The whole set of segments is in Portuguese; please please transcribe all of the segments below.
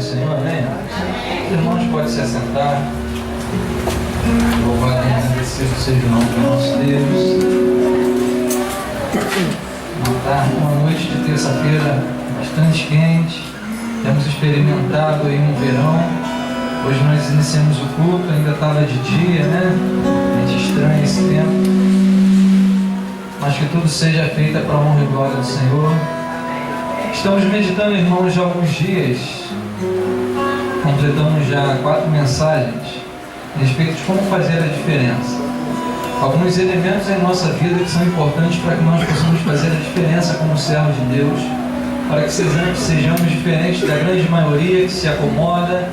Senhor, amém? Os irmãos podem se assentar. Louvado e agradecido seja o nome do nosso Deus. Uma noite de terça-feira bastante quente. Temos experimentado aí um verão. Hoje nós iniciamos o culto, ainda estava de dia, né? A gente estranha esse tempo. Mas que tudo seja feito para a honra e glória do Senhor. Estamos meditando, irmãos, já há alguns dias. Completamos já 4 mensagens a respeito de como fazer a diferença. Alguns elementos em nossa vida que são importantes para que nós possamos fazer a diferença como servos de Deus, para que sejamos diferentes da grande maioria que se acomoda,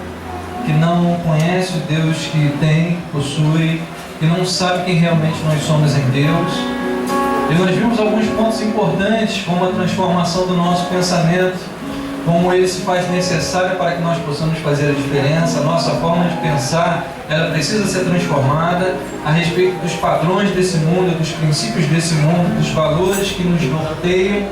que não conhece o Deus que tem, possui, que não sabe quem realmente nós somos em Deus. E nós vimos alguns pontos importantes, como a transformação do nosso pensamento, como ele se faz necessário para que nós possamos fazer a diferença. A nossa forma de pensar, ela precisa ser transformada a respeito dos padrões desse mundo, dos princípios desse mundo, dos valores que nos norteiam,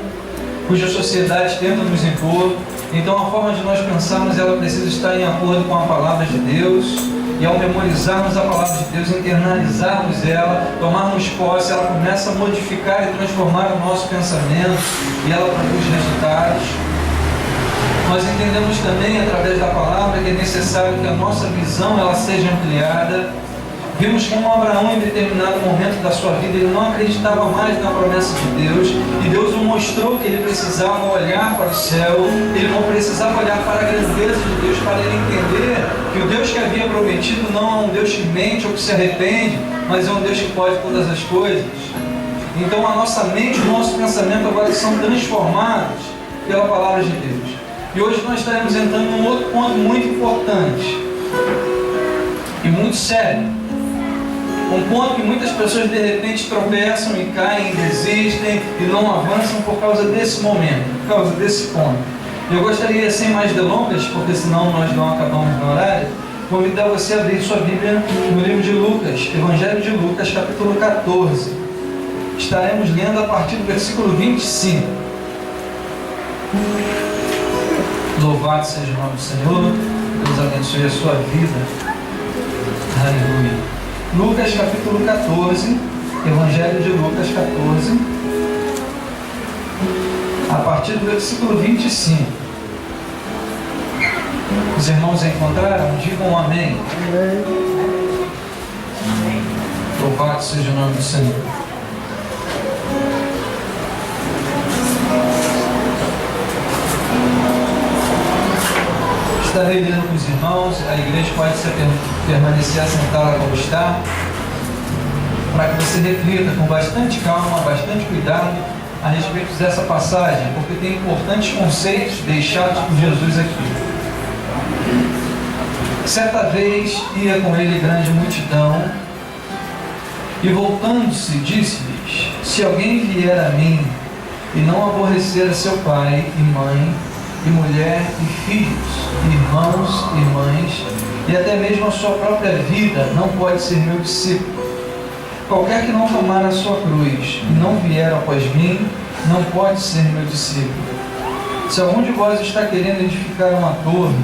cuja sociedade tenta nos impor. Então a forma de nós pensarmos, ela precisa estar em acordo com a palavra de Deus. E ao memorizarmos a palavra de Deus, internalizarmos ela, tomarmos posse, ela começa a modificar e transformar o nosso pensamento, e ela produz resultados. Nós entendemos também, através da palavra, que é necessário que a nossa visão ela seja ampliada. Vimos como Abraão, em determinado momento da sua vida, ele não acreditava mais na promessa de Deus, e Deus o mostrou que ele precisava olhar para o céu, ele não precisava olhar para a grandeza de Deus, para ele entender que o Deus que havia prometido não é um Deus que mente ou que se arrepende, mas é um Deus que pode todas as coisas. Então a nossa mente e o nosso pensamento agora são transformados pela palavra de Deus. E hoje nós estaremos entrando em um outro ponto muito importante e muito sério. Um ponto que muitas pessoas de repente tropeçam e caem, desistem e não avançam por causa desse momento, por causa desse ponto. Eu gostaria, sem mais delongas, porque senão nós não acabamos no horário, convidar você a abrir sua Bíblia no livro de Lucas, Evangelho de Lucas, capítulo 14. Estaremos lendo a partir do versículo 25. Louvado seja o nome do Senhor, Deus abençoe a sua vida. Aleluia. Lucas capítulo 14, Evangelho de Lucas 14, a partir do versículo 25. Os irmãos encontraram? Digam amém. Louvado seja o nome do Senhor. Estarei lendo com os irmãos, a igreja pode permanecer assentada como está, para que você reflita com bastante calma, bastante cuidado a respeito dessa passagem, porque tem importantes conceitos deixados por Jesus aqui. Certa vez ia com ele grande multidão, e voltando-se, disse-lhes: se alguém vier a mim e não aborrecer a seu pai e mãe, e mulher, e filhos, irmãos e mães, e até mesmo a sua própria vida, não pode ser meu discípulo. Qualquer que não tomar a sua cruz e não vier após mim, não pode ser meu discípulo. Se algum de vós está querendo edificar uma torre,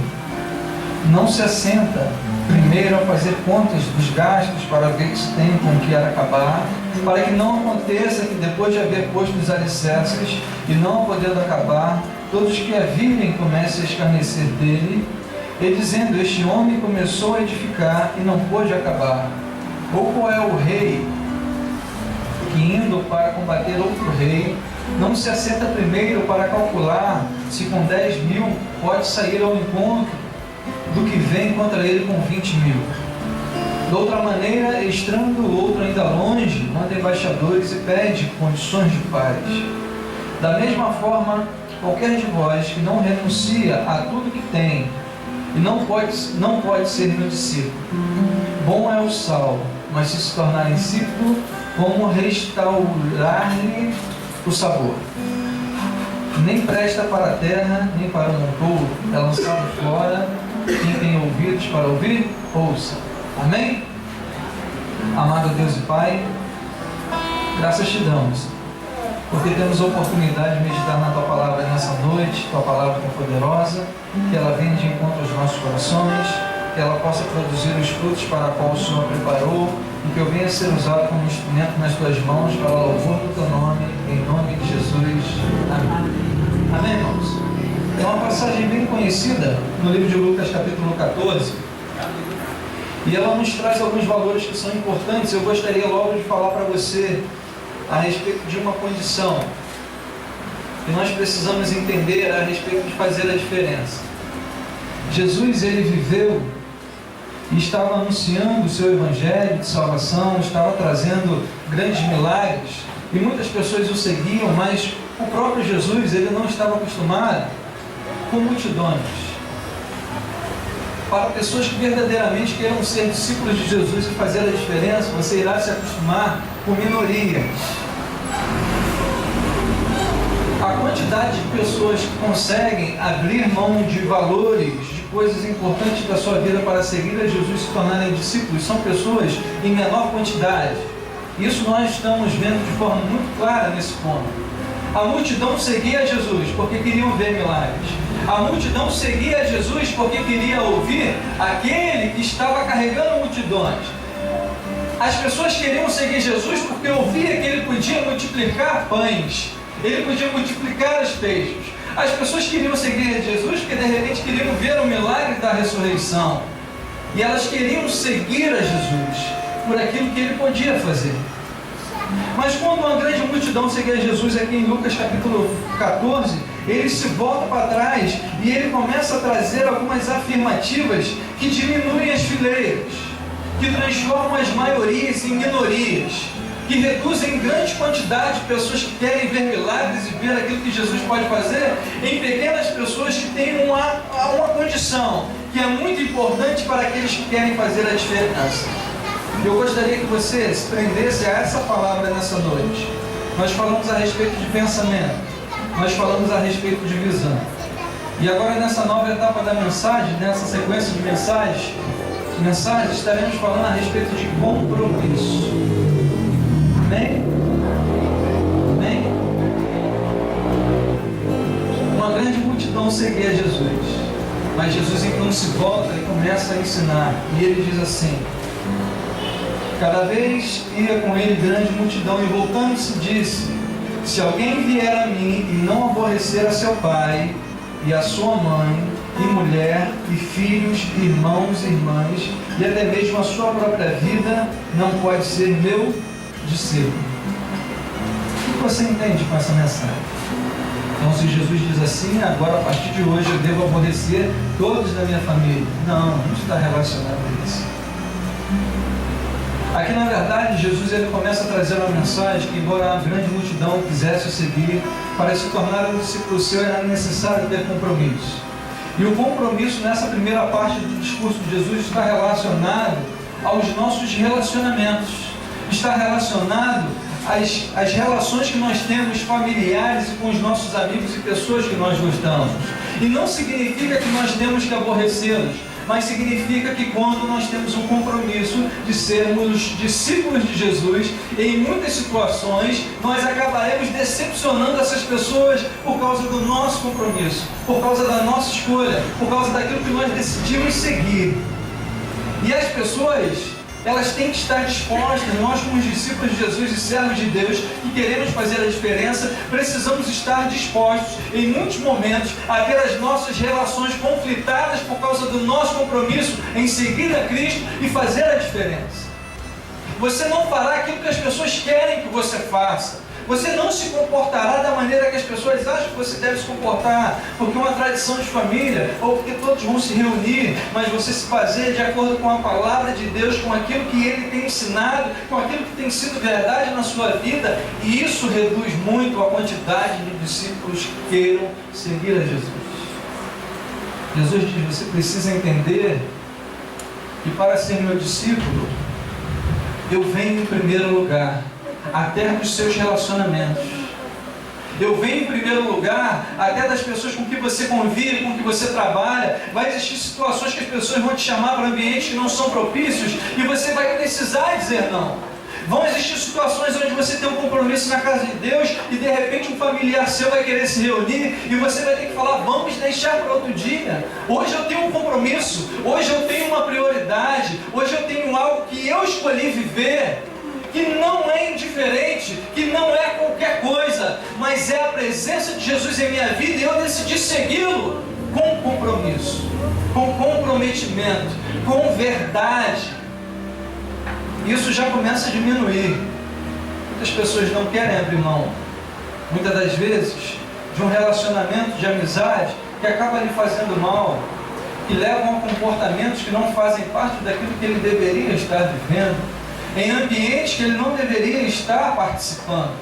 não se assenta primeiro a fazer contas dos gastos para ver se tem com que acabar, para que não aconteça que depois de haver posto os alicerces e não podendo acabar, todos que a virem comecem a escarnecer dele, e dizendo: este homem começou a edificar e não pôde acabar. Ou qual é o rei que, indo para combater outro rei, não se assenta primeiro para calcular se com 10.000 pode sair ao encontro do que vem contra ele com 20.000? De outra maneira, estando o outro ainda longe, manda embaixadores e pede condições de paz. Da mesma forma, qualquer de vós que não renuncia a tudo que tem e não pode ser meu discípulo. Bom é o sal, mas se tornar insípido, como restaurar-lhe o sabor? Nem presta para a terra, nem para o montouro, é lançado fora. Quem tem ouvidos para ouvir, ouça. Amém? Amado Deus e Pai, graças te damos, porque temos a oportunidade de meditar na Tua Palavra nessa noite. Tua Palavra é poderosa, que ela vem de encontro aos nossos corações, que ela possa produzir os frutos para a qual o Senhor preparou, e que eu venha ser usado como instrumento nas tuas mãos para o louvor do teu nome, em nome de Jesus. Amém. Amém, irmãos? É uma passagem bem conhecida no livro de Lucas, capítulo 14, e ela nos traz alguns valores que são importantes. Eu gostaria logo de falar para você a respeito de uma condição que nós precisamos entender a respeito de fazer a diferença. Jesus, ele viveu e estava anunciando o seu evangelho de salvação, estava trazendo grandes milagres, e muitas pessoas o seguiam, mas o próprio Jesus, ele não estava acostumado com multidões. Para pessoas que verdadeiramente queiram ser discípulos de Jesus e fazer a diferença, você irá se acostumar com minorias. A quantidade de pessoas que conseguem abrir mão de valores, de coisas importantes da sua vida para seguir a Jesus e se tornarem discípulos, são pessoas em menor quantidade. Isso nós estamos vendo de forma muito clara nesse ponto. A multidão seguia Jesus porque queriam ver milagres. A multidão seguia Jesus porque queria ouvir aquele que estava carregando multidões. As pessoas queriam seguir Jesus porque ouvia que ele podia multiplicar pães, ele podia multiplicar os peixes. As pessoas queriam seguir Jesus porque de repente queriam ver o milagre da ressurreição. E elas queriam seguir a Jesus por aquilo que ele podia fazer. Mas quando uma grande multidão seguia Jesus aqui em Lucas capítulo 14, ele se volta para trás e ele começa a trazer algumas afirmativas que diminuem as fileiras, que transformam as maiorias em minorias, que reduzem grande quantidade de pessoas que querem ver milagres e ver aquilo que Jesus pode fazer em pequenas pessoas que têm uma condição que é muito importante para aqueles que querem fazer a diferença. Eu gostaria que você se prendesse a essa palavra nessa noite. Nós falamos a respeito de pensamento, nós falamos a respeito de visão. E agora nessa nova etapa da mensagem, nessa sequência de mensagens, estaremos falando a respeito de compromisso. Amém? Amém? Uma grande multidão seguia Jesus, mas Jesus então se volta e começa a ensinar, e ele diz assim: cada vez ia com ele grande multidão, e voltando-se disse: se alguém vier a mim e não aborrecer a seu pai, e a sua mãe, e mulher, e filhos, irmãos e irmãs, e até mesmo a sua própria vida, não pode ser meu discípulo. O que você entende com essa mensagem? Então, se Jesus diz assim, agora a partir de hoje eu devo aborrecer todos da minha família. Não está relacionado a isso. Aqui, na verdade, Jesus ele começa a trazer uma mensagem que, embora a grande multidão quisesse o seguir, para se tornar um discípulo seu era necessário ter compromisso. E o compromisso nessa primeira parte do discurso de Jesus está relacionado aos nossos relacionamentos, está relacionado às relações que nós temos familiares e com os nossos amigos e pessoas que nós gostamos. E não significa que nós temos que aborrecê-los, mas significa que quando nós temos um compromisso de sermos discípulos de Jesus, em muitas situações nós acabaremos decepcionando essas pessoas por causa do nosso compromisso, por causa da nossa escolha, por causa daquilo que nós decidimos seguir. E as pessoas, elas têm que estar dispostas. Nós, como discípulos de Jesus e servos de Deus que queremos fazer a diferença, precisamos estar dispostos em muitos momentos a ter as nossas relações conflitadas por causa do nosso compromisso em seguir a Cristo e fazer a diferença. Você não fará aquilo que as pessoas querem que você faça. Você não se comportará da maneira que as pessoas acham que você deve se comportar, porque é uma tradição de família, ou porque todos vão se reunir, mas você se baseia de acordo com a palavra de Deus, com aquilo que Ele tem ensinado, com aquilo que tem sido verdade na sua vida, e isso reduz muito a quantidade de discípulos que queiram seguir a Jesus. Jesus diz: você precisa entender que para ser meu discípulo, eu venho em primeiro lugar até dos seus relacionamentos. Eu venho em primeiro lugar até das pessoas com que você convive, com que você trabalha. Vai existir situações que as pessoas vão te chamar para ambientes que não são propícios e você vai precisar dizer não. Vão existir situações onde você tem um compromisso na casa de Deus e de repente um familiar seu vai querer se reunir e você vai ter que falar, vamos deixar para outro dia. Hoje eu tenho um compromisso, hoje eu tenho uma prioridade, hoje eu tenho algo que eu escolhi viver, que não é indiferente, que não é qualquer coisa, mas é a presença de Jesus em minha vida e eu decidi segui-lo com compromisso, com comprometimento, com verdade. Isso já começa a diminuir. Muitas pessoas não querem abrir mão, muitas das vezes, de um relacionamento de amizade que acaba lhe fazendo mal, que levam a comportamentos que não fazem parte daquilo que ele deveria estar vivendo, em ambientes que ele não deveria estar participando.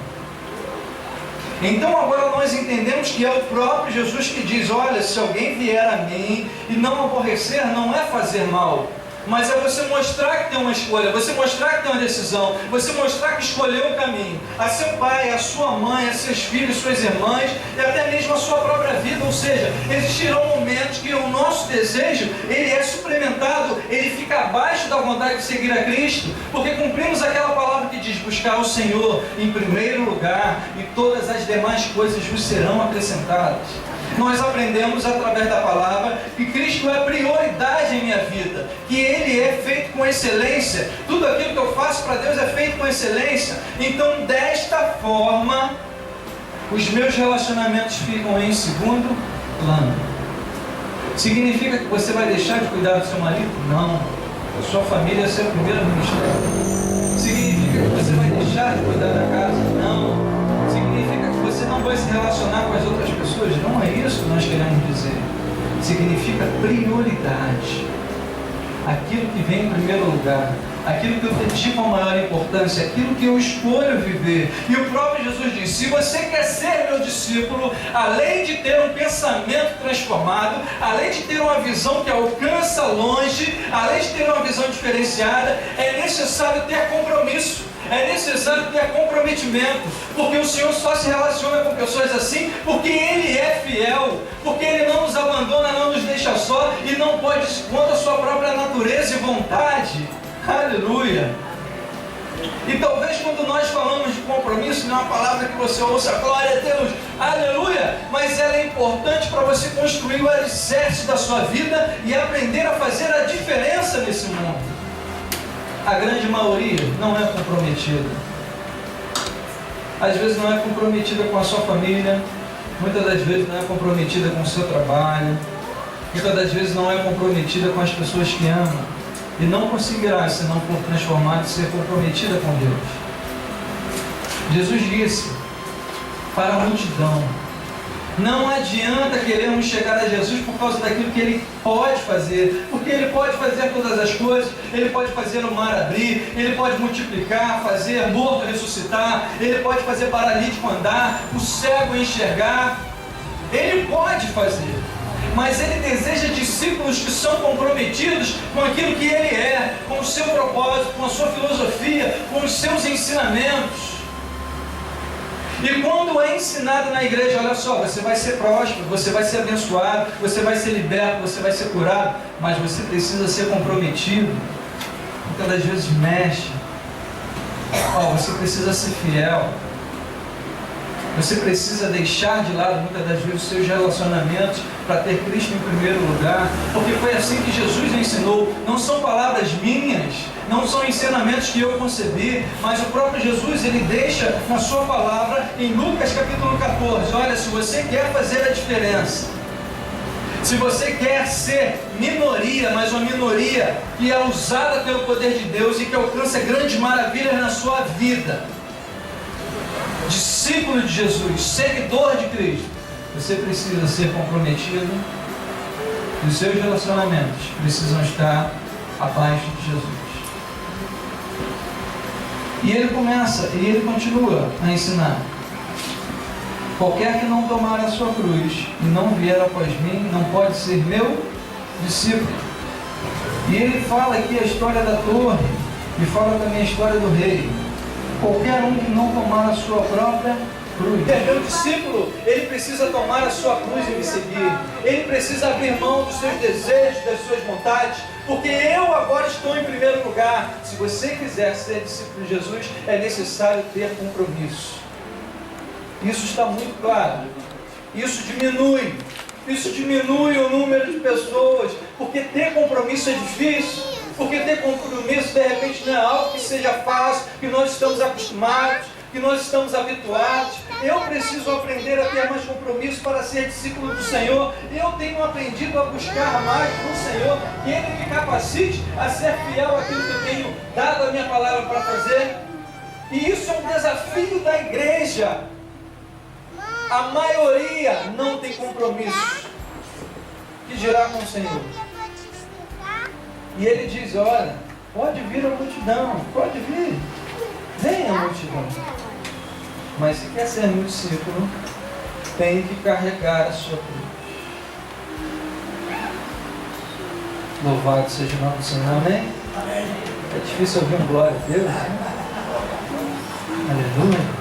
Então agora nós entendemos que é o próprio Jesus que diz, olha, se alguém vier a mim e não aborrecer, não é fazer mal, mas é você mostrar que tem uma escolha, você mostrar que tem uma decisão, você mostrar que escolheu um caminho, a seu pai, a sua mãe, a seus filhos, suas irmãs e até mesmo a sua própria vida. Ou seja, existirão momentos que o nosso desejo, ele é suplementado, ele fica abaixo da vontade de seguir a Cristo, porque cumprimos aquela palavra que diz, buscar o Senhor em primeiro lugar e todas as demais coisas vos serão acrescentadas. Nós aprendemos através da palavra que Cristo é prioridade em minha vida, que Ele é feito com excelência, tudo aquilo que eu faço para Deus é feito com excelência. Então desta forma, os meus relacionamentos ficam em segundo plano. Significa que você vai deixar de cuidar do seu marido? Não. A sua família é seu primeiro ministério. Significa que você vai deixar de cuidar da casa? Não. Significa que você não vai se relacionar com as outras pessoas? Não é isso que nós queremos dizer. Significa prioridade. Aquilo que vem em primeiro lugar, aquilo que eu dedico a maior importância, aquilo que eu escolho viver. E o próprio Jesus diz, se você quer ser meu discípulo, além de ter um pensamento transformado, além de ter uma visão que alcança longe, além de ter uma visão diferenciada, é necessário ter compromisso. É necessário ter comprometimento, porque o Senhor só se relaciona com pessoas assim, porque Ele é fiel, porque Ele não nos abandona, não nos deixa só, e não pode contra a sua própria natureza e vontade. Aleluia! E talvez quando nós falamos de compromisso, não é uma palavra que você ouça, glória a Deus, aleluia, mas ela é importante para você construir o alicerce da sua vida e aprender a fazer a diferença nesse mundo. A grande maioria não é comprometida. Às vezes não é comprometida com a sua família, muitas das vezes não é comprometida com o seu trabalho, muitas das vezes não é comprometida com as pessoas que ama, e não conseguirá, se não for transformada, ser comprometida com Deus. Jesus disse para a multidão, não adianta querermos chegar a Jesus por causa daquilo que Ele pode fazer, porque Ele pode fazer todas as coisas, Ele pode fazer o mar abrir, Ele pode multiplicar, fazer morto ressuscitar, Ele pode fazer paralítico andar, o cego enxergar, Ele pode fazer, mas Ele deseja discípulos que são comprometidos com aquilo que Ele é, com o seu propósito, com a sua filosofia, com os seus ensinamentos. E quando é ensinado na igreja, olha só, você vai ser próspero, você vai ser abençoado, você vai ser liberto, você vai ser curado, mas você precisa ser comprometido. Muitas das vezes mexe. Você precisa ser fiel. Você precisa deixar de lado muitas das vezes os seus relacionamentos para ter Cristo em primeiro lugar, porque foi assim que Jesus ensinou. Não são palavras minhas, não são ensinamentos que eu concebi, mas o próprio Jesus, ele deixa na sua palavra em Lucas capítulo 14, olha, se você quer fazer a diferença, se você quer ser minoria, mas uma minoria que é usada pelo poder de Deus e que alcança grandes maravilhas na sua vida, discípulo de Jesus, seguidor de Cristo, você precisa ser comprometido e os seus relacionamentos precisam estar abaixo de Jesus. E ele continua a ensinar: qualquer que não tomar a sua cruz e não vier após mim, não pode ser meu discípulo. E ele fala aqui a história da torre e fala também a história do rei. Qualquer um que não tomar a sua própria Meu discípulo, ele precisa tomar a sua cruz e me seguir. Ele precisa abrir mão dos seus desejos, das suas vontades, porque eu agora estou em primeiro lugar. Se você quiser ser discípulo de Jesus, é necessário ter compromisso. Isso está muito claro. Isso diminui o número de pessoas, porque ter compromisso é difícil, porque ter compromisso de repente não é algo que seja fácil, que nós estamos acostumados, que nós estamos habituados. Eu preciso aprender a ter mais compromisso para ser discípulo do Senhor. Eu tenho aprendido a buscar mais do Senhor, que Ele me capacite a ser fiel àquilo que eu tenho dado a minha palavra para fazer. E isso é um desafio da igreja. A maioria não tem compromisso. Que dirá com o Senhor? E Ele diz, olha, pode vir a multidão, pode vir. Venha a multidão. Mas se quer ser meu discípulo, tem que carregar a sua cruz. Louvado seja o nome do Senhor, amém? É difícil ouvir um glória a Deus, né? Aleluia.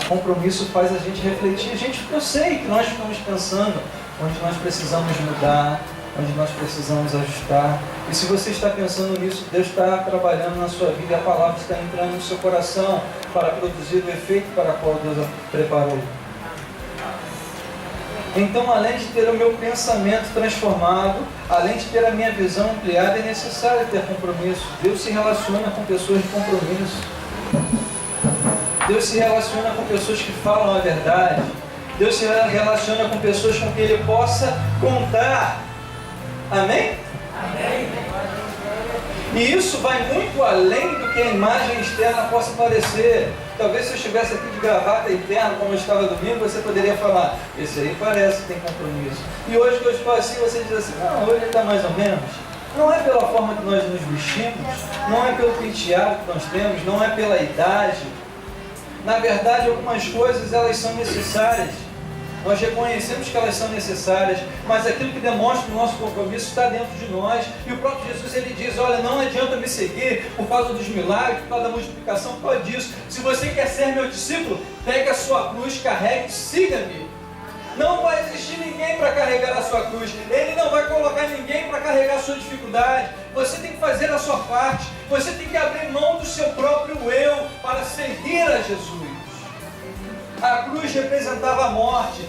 O compromisso faz a gente refletir. Eu sei que nós ficamos pensando onde nós precisamos mudar, onde nós precisamos ajustar. E se você está pensando nisso, Deus está trabalhando na sua vida, e a palavra está entrando no seu coração para produzir o efeito para o qual Deus a preparou. Então, além de ter o meu pensamento transformado, além de ter a minha visão ampliada, é necessário ter compromisso. Deus se relaciona com pessoas de compromisso. Deus se relaciona com pessoas que falam a verdade. Deus se relaciona com pessoas com quem Ele possa contar. Amém? Amém. E isso vai muito além do que a imagem externa possa parecer. Talvez se eu estivesse aqui de gravata interna, como eu estava domingo, você poderia falar, esse aí parece que tem compromisso. E hoje que eu estou assim, você diz assim, não, hoje ele está mais ou menos. Não é pela forma que nós nos vestimos, não é pelo penteado que nós temos, não é pela idade. Na verdade, algumas coisas elas são necessárias. Nós reconhecemos que elas são necessárias, mas aquilo que demonstra o nosso compromisso está dentro de nós. E o próprio Jesus, ele diz, olha, não adianta me seguir por causa dos milagres, por causa da multiplicação, por causa disso. Se você quer ser meu discípulo, pegue a sua cruz, carregue, siga-me. Não vai existir ninguém para carregar a sua cruz. Ele não vai colocar ninguém para carregar a sua dificuldade. Você tem que fazer a sua parte. Você tem que abrir mão do seu próprio eu para seguir a Jesus. A cruz representava a morte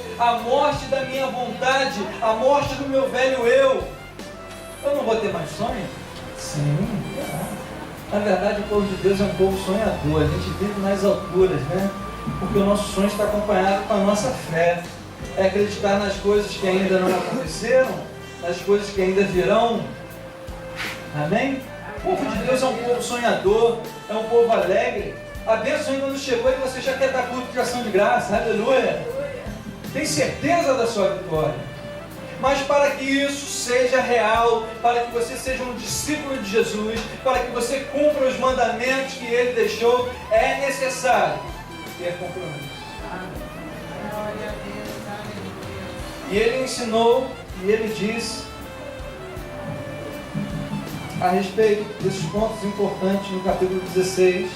da minha vontade, a morte do meu velho eu. Eu não vou ter mais sonho? Sim. Na verdade, o povo de Deus é um povo sonhador. A gente vive nas alturas, né? Porque o nosso sonho está acompanhado com a nossa fé. É acreditar nas coisas que ainda não aconteceram, nas coisas que ainda virão. Amém? O povo de Deus é um povo sonhador, é um povo alegre. A bênção ainda não chegou e você já quer dar culto de ação de graça. Aleluia! Tem certeza da sua vitória. Mas para que isso seja real, para que você seja um discípulo de Jesus, para que você cumpra os mandamentos que Ele deixou, é necessário ter compromisso. E Ele ensinou, e Ele disse a respeito desses pontos importantes no capítulo 16,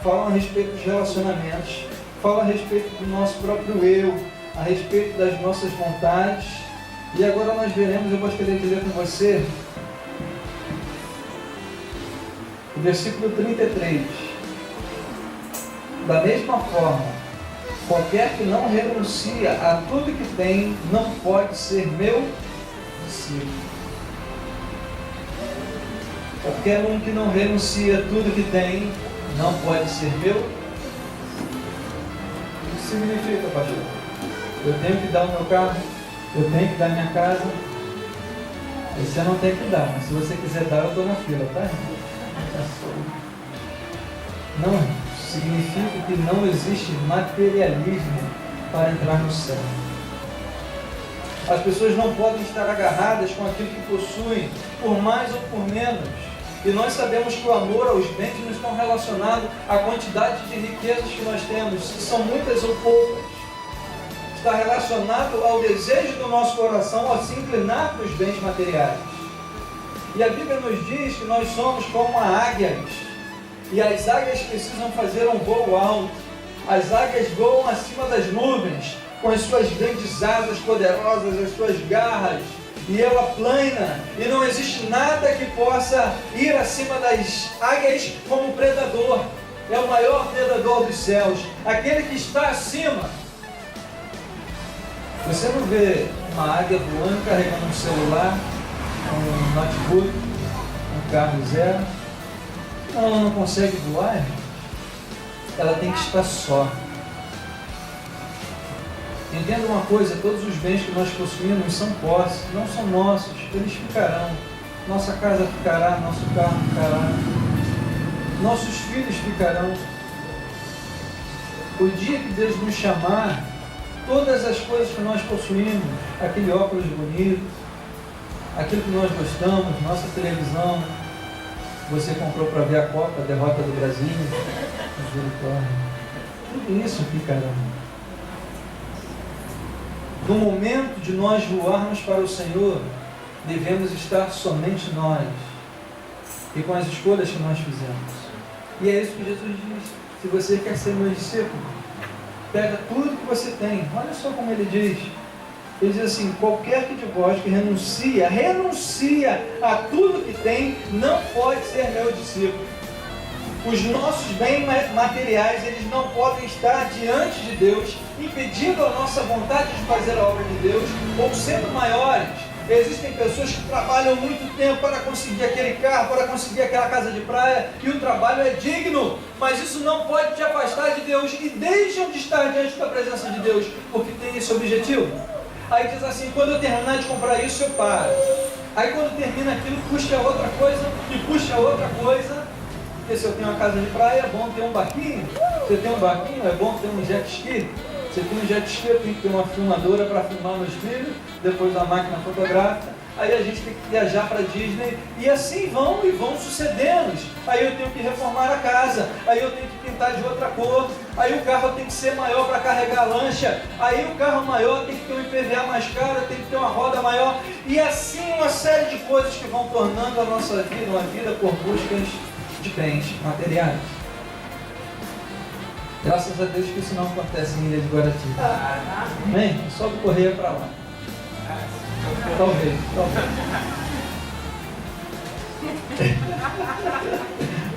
falam a respeito dos relacionamentos, falam a respeito do nosso próprio eu, a respeito das nossas vontades. E agora nós veremos, eu gostaria de ler com você o versículo 33. Da mesma forma, qualquer que não renuncia a tudo que tem, não pode ser meu discípulo. Qualquer um que não renuncia a tudo que tem, não pode ser meu. O que significa, pastor? Eu tenho que dar o meu carro, eu tenho que dar minha casa. Você não tem que dar, mas se você quiser dar, eu estou na fila, tá? Não, significa que não existe materialismo para entrar no céu. As pessoas não podem estar agarradas com aquilo que possuem, por mais ou por menos. E nós sabemos que o amor aos bens não está relacionado à quantidade de riquezas que nós temos, se são muitas ou poucas. Está relacionado ao desejo do nosso coração a se inclinar para os bens materiais. E a Bíblia nos diz que nós somos como águias. E as águias precisam fazer um voo alto. As águias voam acima das nuvens, com as suas grandes asas poderosas, as suas garras, e ela plana, e não existe nada que possa ir acima das águias como predador. É o maior predador dos céus, aquele que está acima. Você não vê uma águia voando carregando um celular, um notebook, um carro zero. Ela não consegue voar, ela tem que estar só. Entenda uma coisa, todos os bens que nós possuímos são posses, não são nossos, eles ficarão. Nossa casa ficará, nosso carro ficará, nossos filhos ficarão. O dia que Deus nos chamar, todas as coisas que nós possuímos, aquele óculos bonito, aquilo que nós gostamos, nossa televisão, você comprou para ver a Copa, a derrota do Brasil, misericórdia, tudo isso ficará. No momento de nós voarmos para o Senhor, devemos estar somente nós e com as escolhas que nós fizemos. E é isso que Jesus diz: se você quer ser meu discípulo, pega tudo que você tem. Olha só como ele diz. Ele diz assim: qualquer que de vós que renuncia a tudo que tem, não pode ser meu discípulo. Os nossos bens materiais, eles não podem estar diante de Deus, impedindo a nossa vontade de fazer a obra de Deus, ou sendo maiores. Existem pessoas que trabalham muito tempo para conseguir aquele carro, para conseguir aquela casa de praia, e o trabalho é digno, mas isso não pode te afastar de Deus, e deixam de estar diante da presença de Deus, porque tem esse objetivo. Aí diz assim: quando eu terminar de comprar isso, eu paro. Aí quando termina aquilo, puxa outra coisa, e puxa outra coisa. Porque se eu tenho uma casa de praia, é bom ter um barquinho. Se eu tenho um barquinho, é bom ter um jet ski. Se eu tenho um jet ski, eu tenho que ter uma filmadora para filmar meus filhos, depois uma máquina fotográfica. Aí a gente tem que viajar para Disney, e assim vão sucedendo. Aí eu tenho que reformar a casa, aí eu tenho que pintar de outra cor, aí o carro tem que ser maior para carregar a lancha, aí o carro maior tem que ter um IPVA mais caro, tem que ter uma roda maior, e assim uma série de coisas que vão tornando a nossa vida uma vida por buscas de bens materiais. Graças a Deus que isso não acontece em Ilha de Guaratiba. Amém? Só do Correia para lá. Talvez.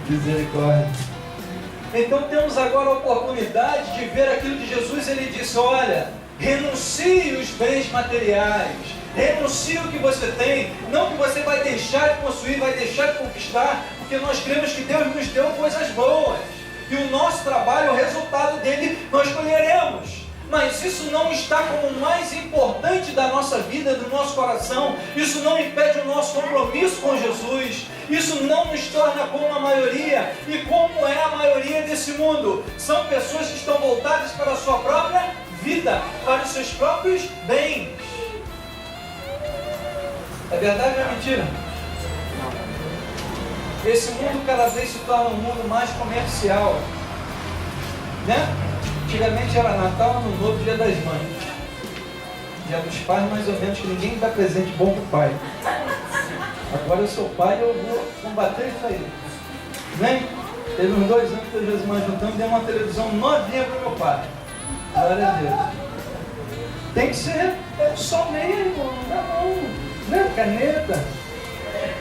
Misericórdia. Então temos agora a oportunidade de ver aquilo que Jesus ele disse: olha, renuncie os bens materiais, renuncie o que você tem, não que você vai deixar de possuir, vai deixar de conquistar, porque nós cremos que Deus nos deu coisas boas, e o nosso trabalho, o resultado dele, nós colheremos. Mas isso não está como o mais importante da nossa vida, do nosso coração. Isso não impede o nosso compromisso com Jesus. Isso não nos torna como a maioria. E como é a maioria desse mundo? São pessoas que estão voltadas para a sua própria vida, para os seus próprios bens. É verdade ou é mentira? Esse mundo cada vez se torna um mundo mais comercial, né? Antigamente era Natal, Ano Novo, Dia das Mães. Dia dos Pais, mais ou menos, que ninguém dá presente bom para o pai. Agora eu sou pai e eu vou combater isso aí. Né? Teve uns 2 anos que eu e Josimar juntamos e dei uma televisão novinha para o meu pai. Glória a Deus. Tem que ser só meia, irmão. Não, né? Caneta.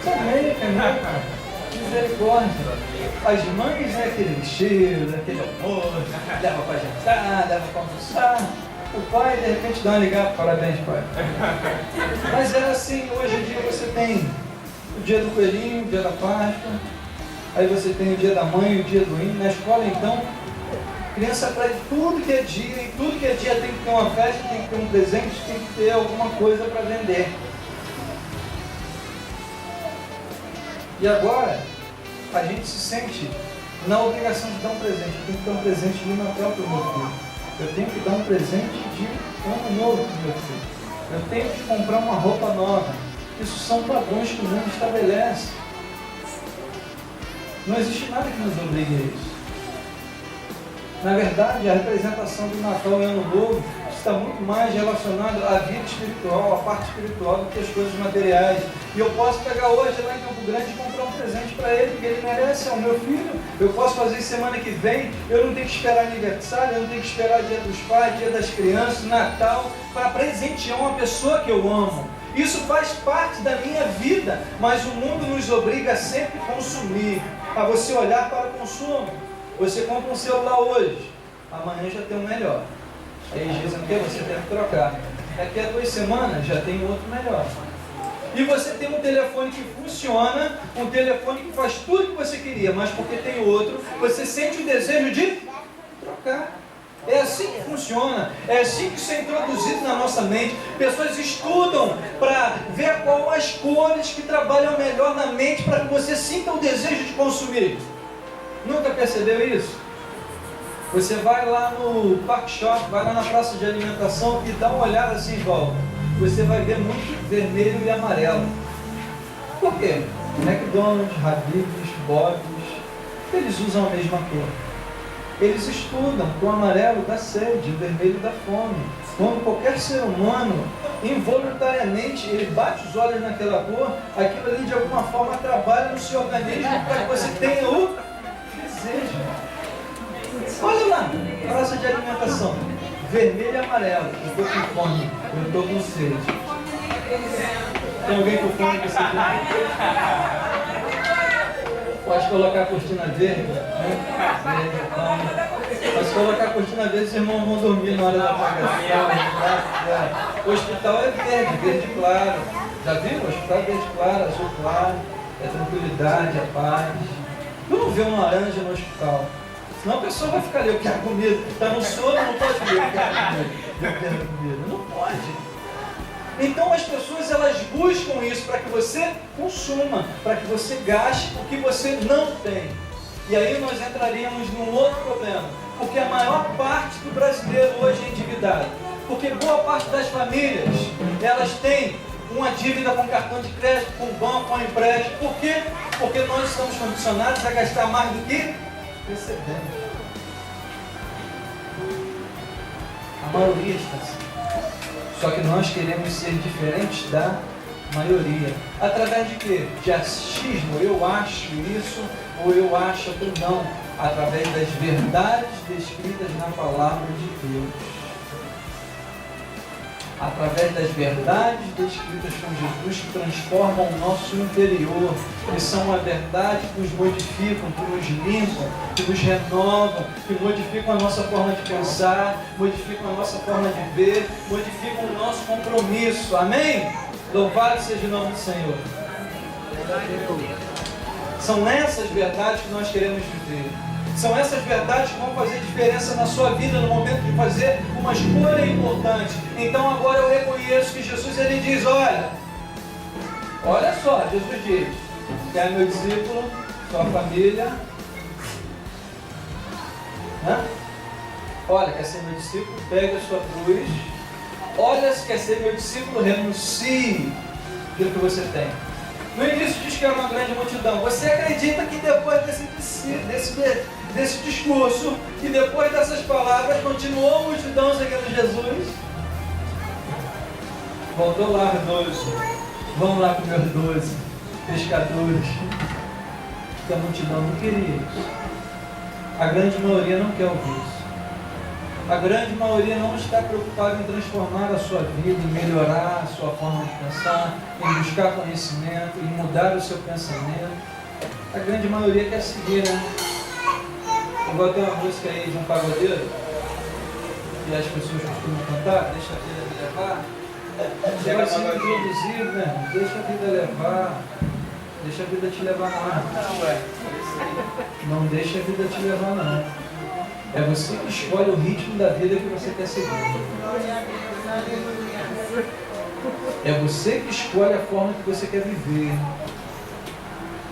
Só meia caneta. Misericórdia. As mães é aquele vestido, aquele almoço, leva para jantar, leva para almoçar. O pai de repente dá uma ligada: parabéns, pai. Mas é assim, hoje em dia você tem o dia do coelhinho, o dia da Páscoa, aí você tem o dia da mãe, o dia do hino. Na escola então, criança aprende tudo que é dia, e tudo que é dia tem que ter uma festa, tem que ter um presente, tem que ter alguma coisa para vender. E agora, a gente se sente na obrigação de dar um presente. Eu tenho que dar um presente de Natal para o meu filho. Eu tenho que dar um presente de Ano Novo para o meu filho. Eu tenho que comprar uma roupa nova. Isso são padrões que o mundo estabelece. Não existe nada que nos obrigue a isso. Na verdade, a representação do Natal e Ano Novo está muito mais relacionado à vida espiritual, à parte espiritual, do que as coisas materiais. E eu posso pegar hoje lá em Campo Grande e comprar um presente para ele, porque ele merece, é o meu filho. Eu posso fazer semana que vem, eu não tenho que esperar aniversário, eu não tenho que esperar Dia dos Pais, Dia das Crianças, Natal, para presentear uma pessoa que eu amo. Isso faz parte da minha vida, mas o mundo nos obriga a sempre consumir, a você olhar para o consumo. Você compra um celular hoje, amanhã já tem um melhor. Aí eles dizem que você deve trocar. Daqui a 2 semanas já tem outro melhor. E você tem um telefone que funciona, um telefone que faz tudo que você queria, mas porque tem outro, você sente o desejo de trocar. É assim que funciona, é assim que isso é introduzido na nossa mente. Pessoas estudam para ver qual as cores que trabalham melhor na mente para que você sinta o desejo de consumir. Nunca percebeu isso? Você vai lá no Park Shop, vai lá na praça de alimentação e dá uma olhada assim em volta. Você vai ver muito vermelho e amarelo. Por quê? McDonald's, Habib's, Bob's, eles usam a mesma cor. Eles estudam que o amarelo dá sede, o vermelho dá fome. Quando qualquer ser humano, involuntariamente, ele bate os olhos naquela cor, aquilo ali de alguma forma trabalha no seu organismo para que você tenha o desejo. Olha lá, praça de alimentação, vermelho e amarelo. Eu estou com fome, eu estou com sede. Tem alguém com fome que você tem? Pode colocar a cortina verde, né? Pode colocar a cortina verde, os irmãos vão dormir na hora da apagação. O hospital é verde, verde claro. Já viu? O hospital é verde claro, azul claro. É tranquilidade, é paz. Tu não vê um laranja no hospital. Senão a pessoa vai ficar ali, eu quero comida. Está no sono, não pode comer, eu quero comida. Eu quero comida. Não pode. Então as pessoas elas buscam isso para que você consuma, para que você gaste o que você não tem. E aí nós entraríamos num outro problema, porque a maior parte do brasileiro hoje é endividado. Porque boa parte das famílias, elas têm uma dívida com cartão de crédito, com banco, com empréstimo. Por quê? Porque nós estamos condicionados a gastar mais do que recebemos. A maioria está assim. Só que nós queremos ser diferentes da maioria. Através de quê? De achismo, eu acho isso, ou eu acho aquilo não. Através das verdades descritas na palavra de Deus. Através das verdades descritas com Jesus que transformam o nosso interior, que são a verdade que nos modificam, que nos limpam, que nos renovam, que modificam a nossa forma de pensar, modificam a nossa forma de ver, modificam o nosso compromisso. Amém? Louvado seja o nome do Senhor. São essas verdades que nós queremos viver. São essas verdades que vão fazer diferença na sua vida no momento de fazer uma escolha importante. Então agora eu reconheço que Jesus ele diz, olha só, Jesus diz, quer meu discípulo, sua família, olha, quer ser meu discípulo, pegue a sua cruz, olha, se quer ser meu discípulo, renuncie aquilo que você tem. No início diz que era uma grande multidão. Você acredita que depois desse discurso, e depois dessas palavras, continuou a multidão seguindo Jesus? Voltou lá os 12. Vamos lá comer os 12 pescadores. Que a multidão não queria isso. A grande maioria não quer ouvir isso. A grande maioria não está preocupada em transformar a sua vida, em melhorar a sua forma de pensar, em buscar conhecimento, em mudar o seu pensamento. A grande maioria quer seguir, né? Eu vou ter uma música aí de um pagodeiro, que as pessoas costumam cantar, deixa a vida me levar. Você vai ser introduzido, né? Deixa a vida levar. Deixa a vida te levar não. Não deixa a vida te levar não. É você que escolhe o ritmo da vida que você quer seguir. É você que escolhe a forma que você quer viver.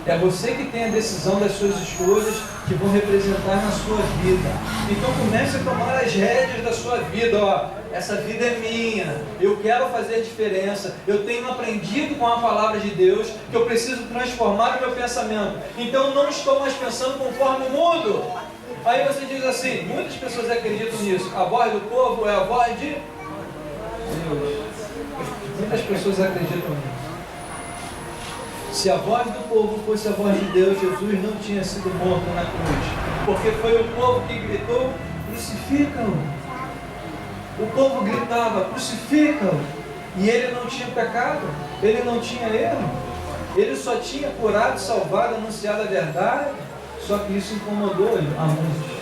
É você que tem a decisão das suas escolhas que vão representar na sua vida. Então comece a tomar as rédeas da sua vida. Ó, essa vida é minha. Eu quero fazer diferença. Eu tenho aprendido com a palavra de Deus que eu preciso transformar o meu pensamento. Então não estou mais pensando conforme o mundo. Aí você diz assim, muitas pessoas acreditam nisso. A voz do povo é a voz de Deus. Muitas pessoas acreditam nisso. Se a voz do povo fosse a voz de Deus, Jesus não tinha sido morto na cruz. Porque foi o povo que gritou, crucifica-o. O povo gritava, crucifica-o. E ele não tinha pecado, ele não tinha erro. Ele só tinha curado, salvado, anunciado a verdade. Só que isso incomodou a muitos.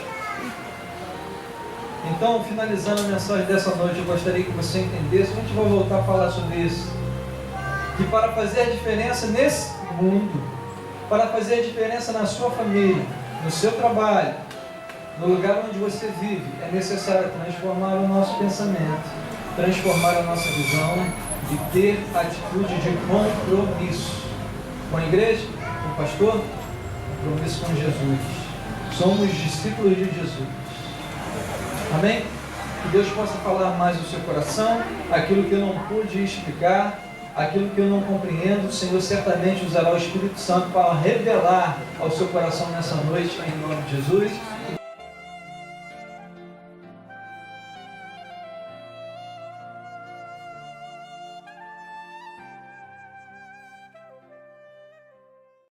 Então, finalizando a mensagem dessa noite, eu gostaria que você entendesse, a gente vai voltar a falar sobre isso, que para fazer a diferença nesse mundo, para fazer a diferença na sua família, no seu trabalho, no lugar onde você vive, é necessário transformar o nosso pensamento, transformar a nossa visão e ter atitude de compromisso com a igreja, com o pastor, compromisso com Jesus. Somos discípulos de Jesus. Amém? Que Deus possa falar mais no seu coração, aquilo que eu não pude explicar, aquilo que eu não compreendo, o Senhor certamente usará o Espírito Santo para revelar ao seu coração nessa noite, em nome de Jesus.